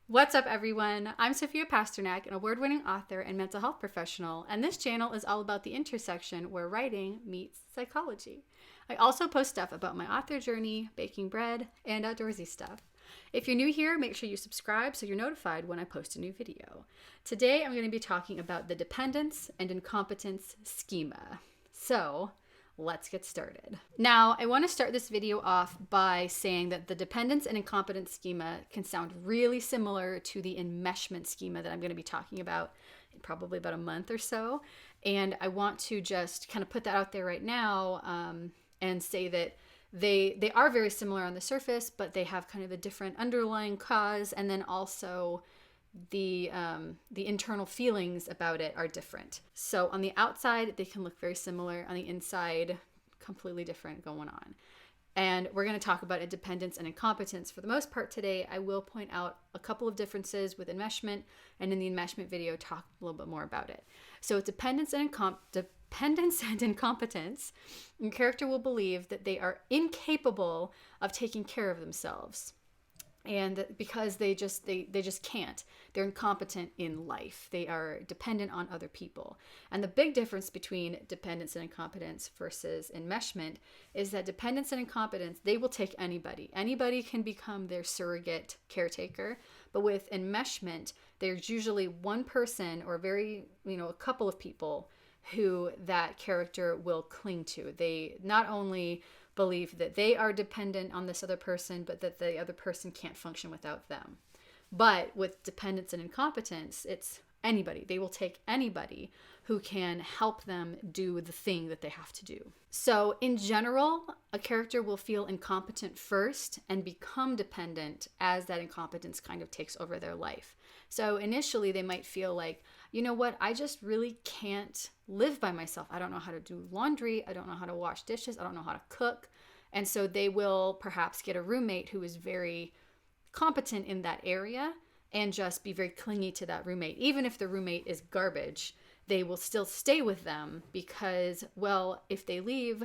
What's up, everyone? I'm Sophia Pasternak, an award-winning author and mental health professional, and this channel is all about the intersection where writing meets psychology. I also post stuff about my author journey, baking bread, and outdoorsy stuff. If you're new here, make sure you subscribe so you're notified when I post a new video. Today, I'm going to be talking about the dependence and incompetence schema. So, let's get started. Now, I want to start this video off by saying that the dependence and incompetence schema can sound really similar to the enmeshment schema that I'm going to be talking about in probably about a month or so. And I want to just kind of put that out there right now and say that they are very similar on the surface, but they have kind of a different underlying cause, and then also the internal feelings about it are different. So on the outside, they can look very similar. On the inside, completely different going on. And we're going to talk about dependence and incompetence for the most part today. I will point out a couple of differences with enmeshment, and in the enmeshment video, talk a little bit more about it. So dependence and incompetence, a character will believe that they are incapable of taking care of themselves. And because they just can't. They're incompetent in life. They are dependent on other people. And the big difference between dependence and incompetence versus enmeshment is that dependence and incompetence, they will take anybody. Anybody can become their surrogate caretaker. But with enmeshment, there's usually one person or a couple of people who that character will cling to. They not only believe that they are dependent on this other person, but that the other person can't function without them. But with dependence and incompetence, it's anybody. They will take anybody who can help them do the thing that they have to do. So in general, a character will feel incompetent first and become dependent as that incompetence kind of takes over their life. So initially they might feel like, you know what, I just really can't live by myself. I don't know how to do laundry. I don't know how to wash dishes. I don't know how to cook. And so they will perhaps get a roommate who is very competent in that area and just be very clingy to that roommate. Even if the roommate is garbage, they will still stay with them because, well, if they leave,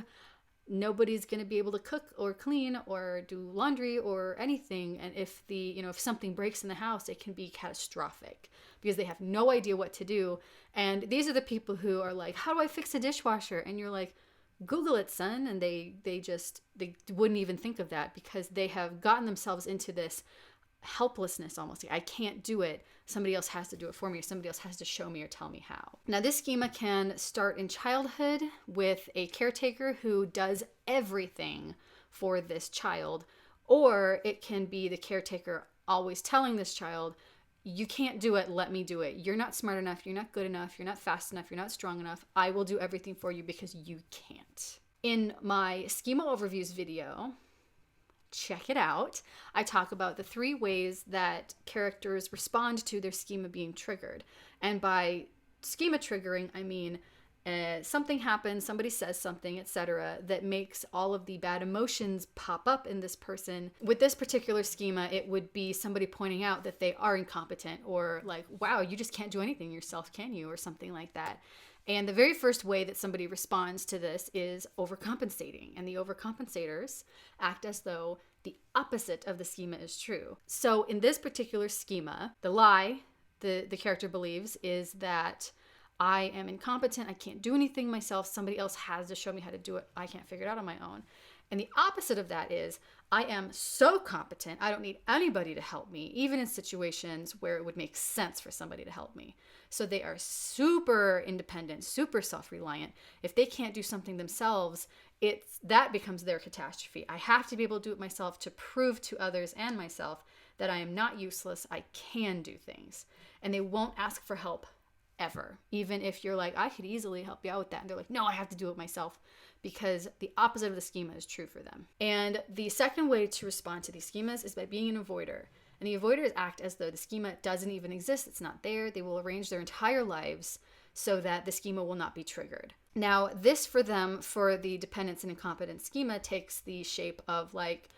nobody's going to be able to cook or clean or do laundry or anything. And if if something breaks in the house, it can be catastrophic because they have no idea what to do. And these are the people who are like, how do I fix a dishwasher? And you're like, Google it, son. And they wouldn't even think of that because they have gotten themselves into this helplessness almost. I can't do it. Somebody else has to do it for me, or somebody else has to show me or tell me how. Now, this schema can start in childhood with a caretaker who does everything for this child, or it can be the caretaker always telling this child, you can't do it, let me do it. You're not smart enough, you're not good enough, you're not fast enough, you're not strong enough. I will do everything for you because you can't. In my schema overviews video, check it out, I talk about the 3 ways that characters respond to their schema being triggered. And by schema triggering, I mean something happens, somebody says something, etc., that makes all of the bad emotions pop up in this person. With this particular schema, it would be somebody pointing out that they are incompetent, or like, wow, you just can't do anything yourself, can you? Or something like that. And the very first way that somebody responds to this is overcompensating. And the overcompensators act as though the opposite of the schema is true. So in this particular schema, the lie the character believes is that I am incompetent, I can't do anything myself, somebody else has to show me how to do it, I can't figure it out on my own. And the opposite of that is, I am so competent, I don't need anybody to help me, even in situations where it would make sense for somebody to help me. So they are super independent, super self-reliant. If they can't do something themselves, that becomes their catastrophe. I have to be able to do it myself to prove to others and myself that I am not useless, I can do things. And they won't ask for help ever. Even if you're like, I could easily help you out with that. And they're like, no, I have to do it myself, because the opposite of the schema is true for them. And the second way to respond to these schemas is by being an avoider. And the avoiders act as though the schema doesn't even exist. It's not there. They will arrange their entire lives so that the schema will not be triggered. Now, this for them, for the dependence and incompetence schema, takes the shape of like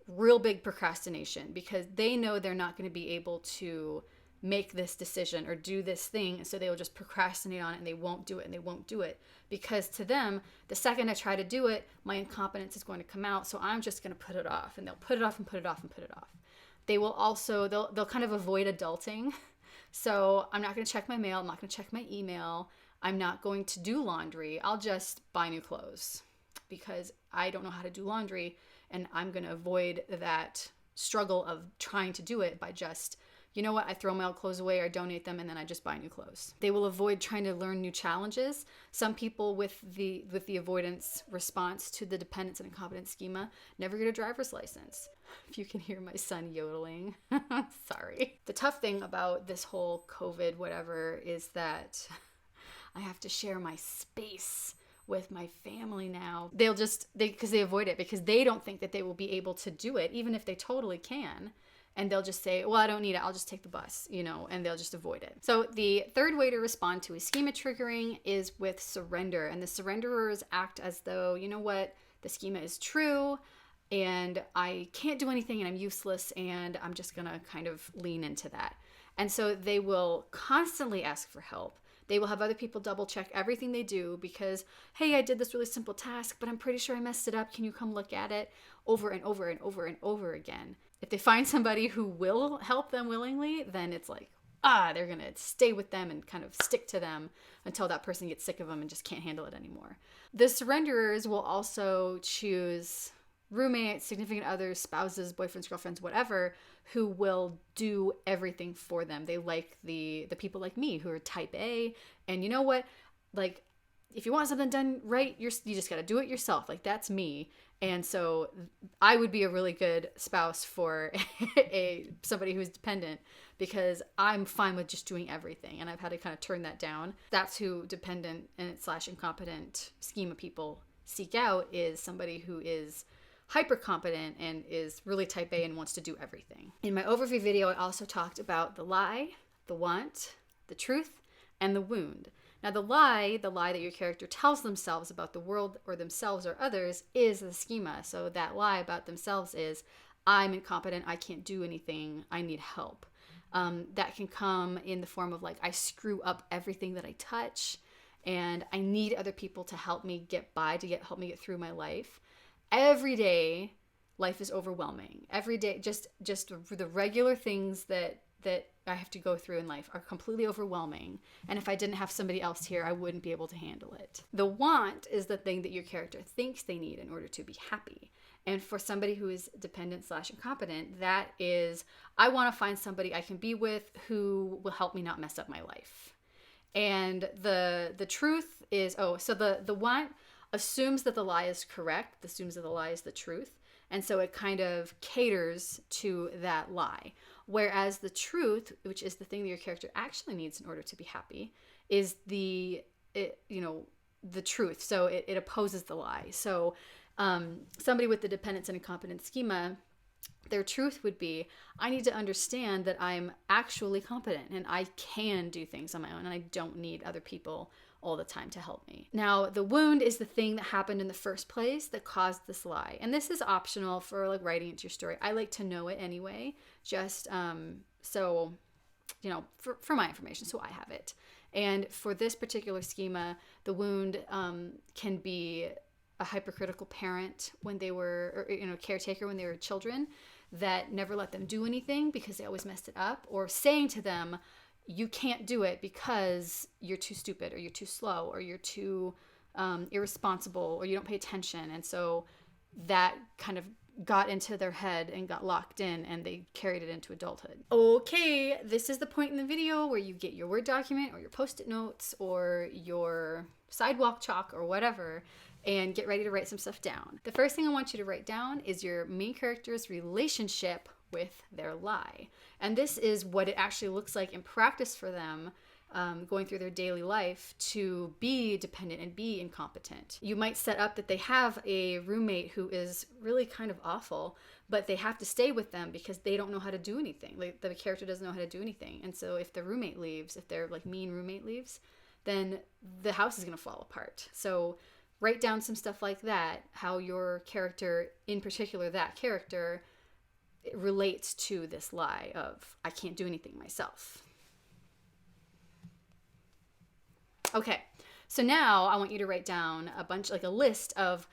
real big procrastination, because they know they're not going to be able to make this decision or do this thing, so they will just procrastinate on it and they won't do it and they won't do it, because to them, the second I try to do it, my incompetence is going to come out, so I'm just going to put it off, and they'll put it off and put it off and put it off. They will also, they'll kind of avoid adulting. So I'm not going to check my mail. I'm not going to check my email. I'm not going to do laundry. I'll just buy new clothes because I don't know how to do laundry, and I'm going to avoid that struggle of trying to do it by just, you know what, I throw my old clothes away or donate them, and then I just buy new clothes. They will avoid trying to learn new challenges. Some people with the avoidance response to the dependence and incompetence schema never get a driver's license. If you can hear my son yodeling, sorry. The tough thing about this whole COVID whatever is that I have to share my space with my family now. Because they avoid it because they don't think that they will be able to do it, even if they totally can. And they'll just say, well, I don't need it. I'll just take the bus, and they'll just avoid it. So the third way to respond to a schema triggering is with surrender. And the surrenderers act as though, you know what, the schema is true and I can't do anything and I'm useless and I'm just gonna kind of lean into that. And so they will constantly ask for help. They will have other people double check everything they do because, hey, I did this really simple task, but I'm pretty sure I messed it up. Can you come look at it? Over and over and over and over again. If they find somebody who will help them willingly, then it's like, they're going to stay with them and kind of stick to them until that person gets sick of them and just can't handle it anymore. The surrenderers will also choose roommates, significant others, spouses, boyfriends, girlfriends, whatever, who will do everything for them. They like the people like me who are type A. And you know what? Like, if you want something done right, you just got to do it yourself. Like, that's me. And so I would be a really good spouse for somebody who's dependent because I'm fine with just doing everything. And I've had to kind of turn that down. That's who dependent and / incompetent schema people seek out, is somebody who is hyper competent and is really type A and wants to do everything. In my overview video, I also talked about the lie, the want, the truth, and the wound. Now, the lie that your character tells themselves about the world or themselves or others is the schema. So that lie about themselves is, I'm incompetent, I can't do anything, I need help. That can come in the form of like, I screw up everything that I touch and I need other people to help me get by, help me get through my life. Every day, life is overwhelming. Every day, just the regular things that I have to go through in life are completely overwhelming. And if I didn't have somebody else here, I wouldn't be able to handle it. The want is the thing that your character thinks they need in order to be happy. And for somebody who is dependent / incompetent, that is, I want to find somebody I can be with who will help me not mess up my life. And the truth is, so the want assumes that the lie is correct, assumes that the lie is the truth. And so it kind of caters to that lie. Whereas the truth, which is the thing that your character actually needs in order to be happy, is the truth. So it opposes the lie. So somebody with the dependence and incompetence schema, their truth would be, I need to understand that I'm actually competent and I can do things on my own and I don't need other people all the time to help me. Now, the wound is the thing that happened in the first place that caused this lie. And this is optional for like writing into your story. I like to know it anyway, just for my information, so I have it. And for this particular schema, the wound can be a hypercritical parent when they were, or caretaker when they were children that never let them do anything because they always messed it up, or saying to them, you can't do it because you're too stupid or you're too slow or you're too irresponsible or you don't pay attention. And so that kind of got into their head and got locked in and they carried it into adulthood. Okay, this is the point in the video where you get your Word document or your Post-it notes or your sidewalk chalk or whatever and get ready to write some stuff down. The first thing I want you to write down is your main character's relationship with their lie. And this is what it actually looks like in practice for them going through their daily life to be dependent and be incompetent. You might set up that they have a roommate who is really kind of awful, but they have to stay with them because they don't know how to do anything. Like the character doesn't know how to do anything. And so if the roommate leaves, if their like mean roommate leaves, then the house is going to fall apart. So write down some stuff like that, how your character, in particular that character, it relates to this lie of, I can't do anything myself. Okay, so now I want you to write down a list of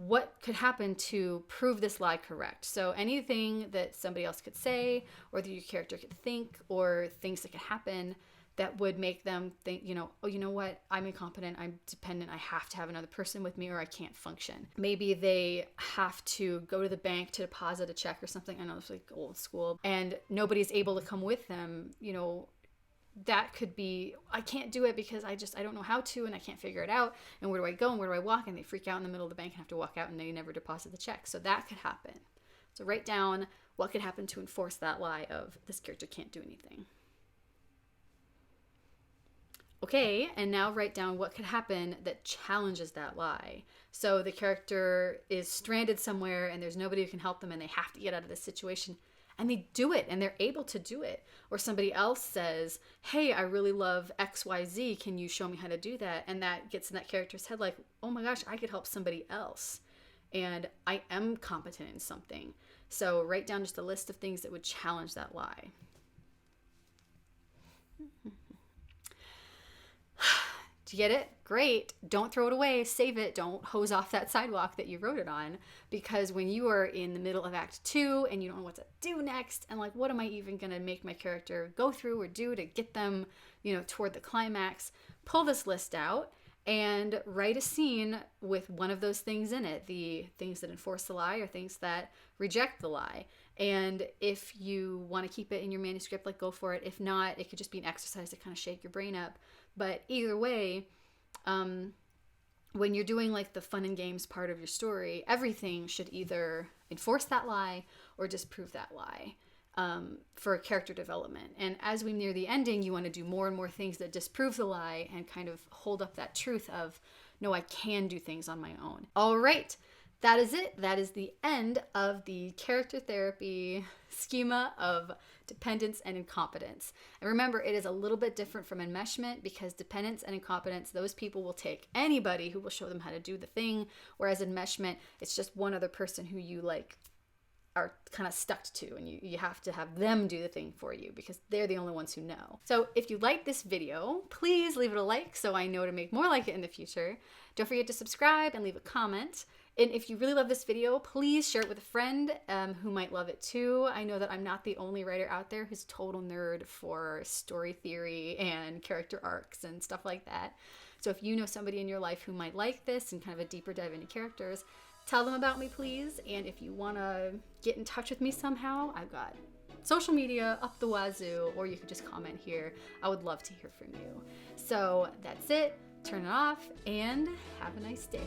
what could happen to prove this lie correct. So anything that somebody else could say, or that your character could think, or things that could happen that would make them think, oh, you know what? I'm incompetent. I'm dependent. I have to have another person with me or I can't function. Maybe they have to go to the bank to deposit a check or something. I know it's like old school, and nobody's able to come with them. That could be, I can't do it because I don't know how to, and I can't figure it out. And where do I go and where do I walk? And they freak out in the middle of the bank and have to walk out and they never deposit the check. So that could happen. So write down what could happen to enforce that lie of this character can't do anything. Okay, and now write down what could happen that challenges that lie. So the character is stranded somewhere and there's nobody who can help them and they have to get out of this situation. And they do it and they're able to do it. Or somebody else says, hey, I really love XYZ. Can you show me how to do that? And that gets in that character's head like, oh my gosh, I could help somebody else. And I am competent in something. So write down just a list of things that would challenge that lie. Do you get it? Great. Don't throw it away. Save it. Don't hose off that sidewalk that you wrote it on, because when you are in the middle of Act 2 and you don't know what to do next, and like, what am I even going to make my character go through or do to get them, toward the climax, pull this list out and write a scene with one of those things in it, the things that enforce the lie or things that reject the lie. And if you want to keep it in your manuscript, like, go for it. If not, it could just be an exercise to kind of shake your brain up. But either way, when you're doing like the fun and games part of your story, everything should either enforce that lie or disprove that lie for character development. And as we near the ending, you want to do more and more things that disprove the lie and kind of hold up that truth of, no, I can do things on my own. All right. That is it. That is the end of the character therapy schema of dependence and incompetence. And remember, it is a little bit different from enmeshment, because dependence and incompetence, those people will take anybody who will show them how to do the thing, whereas enmeshment, it's just one other person who you are kind of stuck to, and you have to have them do the thing for you because they're the only ones who know. So if you like this video, please leave it a like so I know to make more like it in the future. Don't forget to subscribe and leave a comment. And if you really love this video, please share it with a friend who might love it too. I know that I'm not the only writer out there who's a total nerd for story theory and character arcs and stuff like that. So if you know somebody in your life who might like this and kind of a deeper dive into characters, tell them about me, please. And if you want to get in touch with me somehow, I've got social media up the wazoo, or you could just comment here. I would love to hear from you. So that's it. Turn it off and have a nice day.